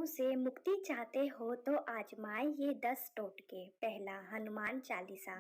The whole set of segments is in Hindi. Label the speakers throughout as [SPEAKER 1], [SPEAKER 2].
[SPEAKER 1] विघ्नों से मुक्ति चाहते हो तो आजमाए ये 10 टोटके। पहला, हनुमान चालीसा।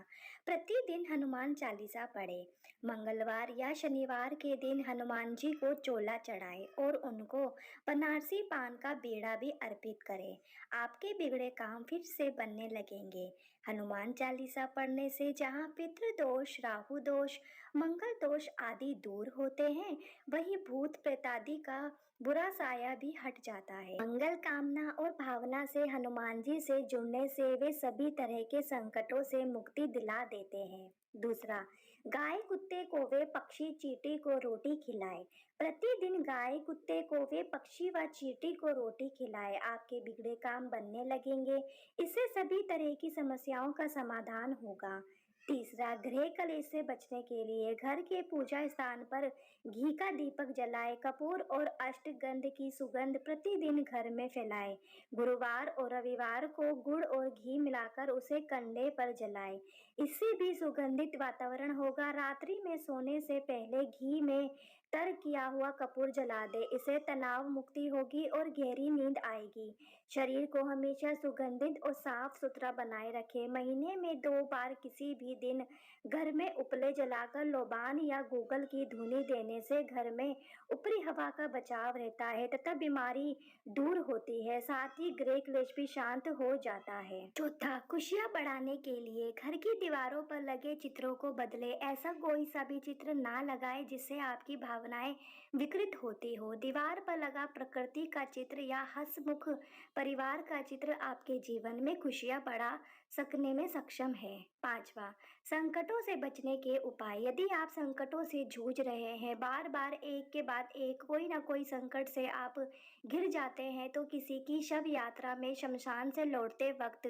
[SPEAKER 1] प्रतिदिन हनुमान चालीसा पढ़े। मंगलवार या शनिवार के दिन हनुमान जी को चोला चढ़ाए और उनको बनारसी पान का बीड़ा भी अर्पित करें। आपके बिगड़े काम फिर से बनने लगेंगे। हनुमान चालीसा पढ़ने से जहाँ पितृदोष, राहु दोष, मंगल दोष आदि दूर होते हैं, वही भूत प्रेतादि का बुरा साया भी हट जाता है। मंगल कामना और भावना से हनुमान जी से जुड़ने से वे सभी तरह के संकटों से मुक्ति दिला देते हैं। दूसरा, गाय, कुत्ते, कौवे, पक्षी, चींटी को रोटी खिलाए। प्रतिदिन गाय, कुत्ते, कौवे, पक्षी व चींटी को रोटी खिलाए। आपके बिगड़े काम बनने लगेंगे। इससे सभी तरह की समस्याओं का समाधान होगा। तीसरा, गृह कलेश से बचने के लिए घर के पूजा स्थान पर घी का दीपक जलाए। कपूर और अष्टगंध की सुगंध प्रतिदिन घर में फैलाए। गुरुवार और रविवार को गुड़ और घी मिलाकर उसे कंडे पर जलाए। इससे भी सुगंधित वातावरण होगा। रात्रि में सोने से पहले घी में तर किया हुआ कपूर जला दे। इससे तनाव मुक्ति होगी और गहरी नींद आएगी। शरीर को हमेशा सुगंधित और साफ सुथरा बनाए रखें। महीने में 2 बार किसी भी दिन घर में उपले जलाकर लोबान या गूगल की धुनी देने से घर में ऊपरी हवा का बचाव रहता है तथा बीमारी दूर होती है। साथ ही गृह क्लेश भी शांत हो जाता है। चौथा, खुशियां बढ़ाने के लिए घर की दीवारों पर लगे चित्रों को बदले। ऐसा कोई सा भी चित्र ना लगाए जिससे आपकी भावनाएं विकृत होती हो। दीवार पर लगा प्रकृति का चित्र या हंसमुख परिवार का चित्र आपके जीवन में खुशियां बढ़ा सकने में सक्षम है। पांचवा, संकटों से बचने के उपाय। यदि आप संकटों से जूझ रहे हैं, बार बार एक के बाद एक कोई ना कोई संकट से आप घिर जाते हैं, तो किसी की शव यात्रा में शमशान से लौटते वक्त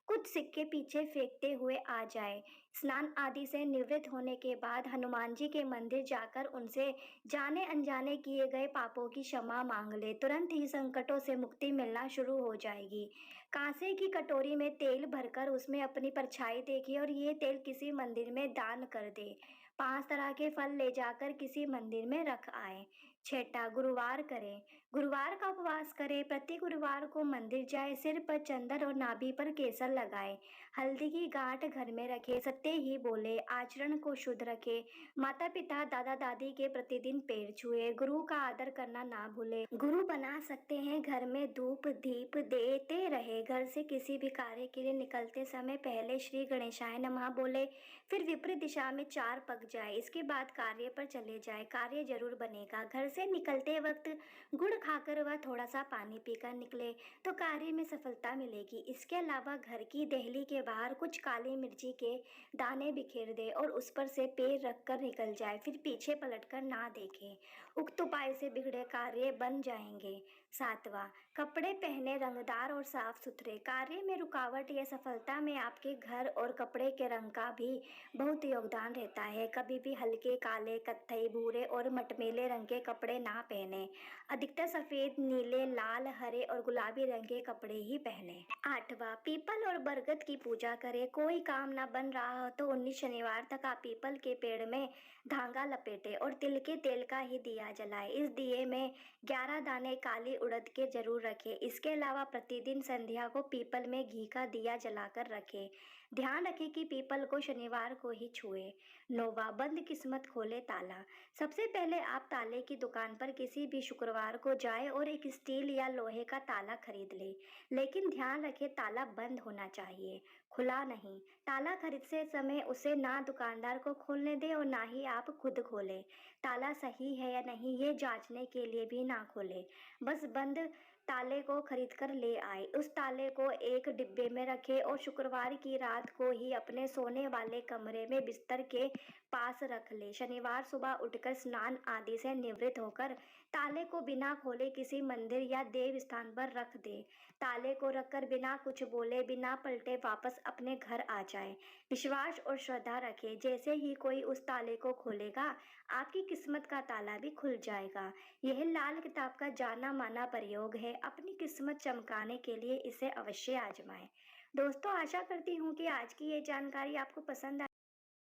[SPEAKER 1] कुछ सिक्के पीछे फेंकते हुए आ जाए। स्नान आदि से निवृत्त होने के बाद हनुमान जी के मंदिर जाकर उनसे जाने अनजाने किए गए पापों की क्षमा मांग ले। तुरंत ही संकटों से मुक्ति मिलना शुरू हो जाएगी। कांसे की कटोरी में तेल भरकर उसमें अपनी परछाई देखिए और ये तेल किसी मंदिर में दान कर दे। 5 तरह के फल ले जाकर किसी मंदिर में रख आए। छठा, गुरुवार करें। गुरुवार का उपवास करें। प्रति गुरुवार को मंदिर जाए। सिर पर चंदन और नाभि पर केसर लगाए। हल्दी की गांठ घर में रखे। सत्य ही बोले। आचरण को शुद्ध रखे। माता पिता, दादा दादी के प्रतिदिन पैर छुए। गुरु का आदर करना ना भूले। गुरु बना सकते हैं घर में धूप दीप देते रहे। घर से किसी भी कार्य के लिए निकलते समय पहले श्री गणेशाय नमः बोले, फिर विपरीत दिशा में 4 पग जाए। इसके बाद कार्य पर चले जाए। कार्य जरूर बनेगा। घर से निकलते वक्त गुड़ खाकर व थोड़ा सा पानी पीकर निकले तो कार्य में सफलता मिलेगी। इसके अलावा घर की देहली के बाहर कुछ काली मिर्ची के दाने बिखेर दे और उस पर से पैर रखकर निकल जाए। फिर पीछे पलटकर ना देखे। उक्त उपाय से बिगड़े कार्य बन जाएंगे। सातवां, कपड़े पहने रंगदार और साफ सुथरे। कार्य में रुकावट या सफलता में आपके घर और कपड़े के रंग का भी बहुत योगदान रहता है। कभी भी हल्के काले, कत्थई, भूरे और मटमैले रंग के कपड़े ना पहने। अधिकतर सफेद, नीले, लाल, हरे और गुलाबी रंग के कपड़े ही पहने। आठवां, पीपल और बरगद की पूजा करें। कोई काम ना बन रहा हो तो 19 शनिवार तक आप पीपल के पेड़ में धागा लपेटे और तिल के तेल का ही दिया जलाए। इस दिए में 11 दाने काली उड़द के जरूर रखें। इसके अलावा प्रतिदिन संध्या को पीपल में घी का दिया जलाकर रखें। ध्यान रखें कि पीपल को शनिवार को ही छुए। नौवां, बंद किस्मत खोले ताला। सबसे पहले आप ताले की दुकान पर किसी भी शुक्रवार को जाए और एक स्टील या लोहे का ताला खरीद ले, लेकिन ध्यान रखें ताला बंद होना चाहिए, खुला नहीं। ताला खरीदते समय उसे ना दुकानदार को खोलने दे और ना ही आप खुद खोले। ताला सही है या नहीं ये जांचने के लिए भी ना खोले। बस बंद ताले को खरीद कर ले आए। उस ताले को एक डिब्बे में रखे और शुक्रवार की रात को ही अपने सोने वाले कमरे में बिस्तर के पास रख ले। शनिवार सुबह उठकर स्नान आदि से निवृत्त होकर ताले को बिना खोले किसी मंदिर या देव स्थान पर रख दे। ताले को रखकर बिना कुछ बोले, बिना पलटे वापस अपने घर आ जाए। विश्वास और श्रद्धा रखे। जैसे ही कोई उस ताले को खोलेगा, आपकी किस्मत का ताला भी खुल जाएगा। यह लाल किताब का जाना माना प्रयोग है। अपनी किस्मत चमकाने के लिए इसे अवश्य आजमाएं। दोस्तों, आशा करती हूँ कि आज की ये जानकारी आपको पसंद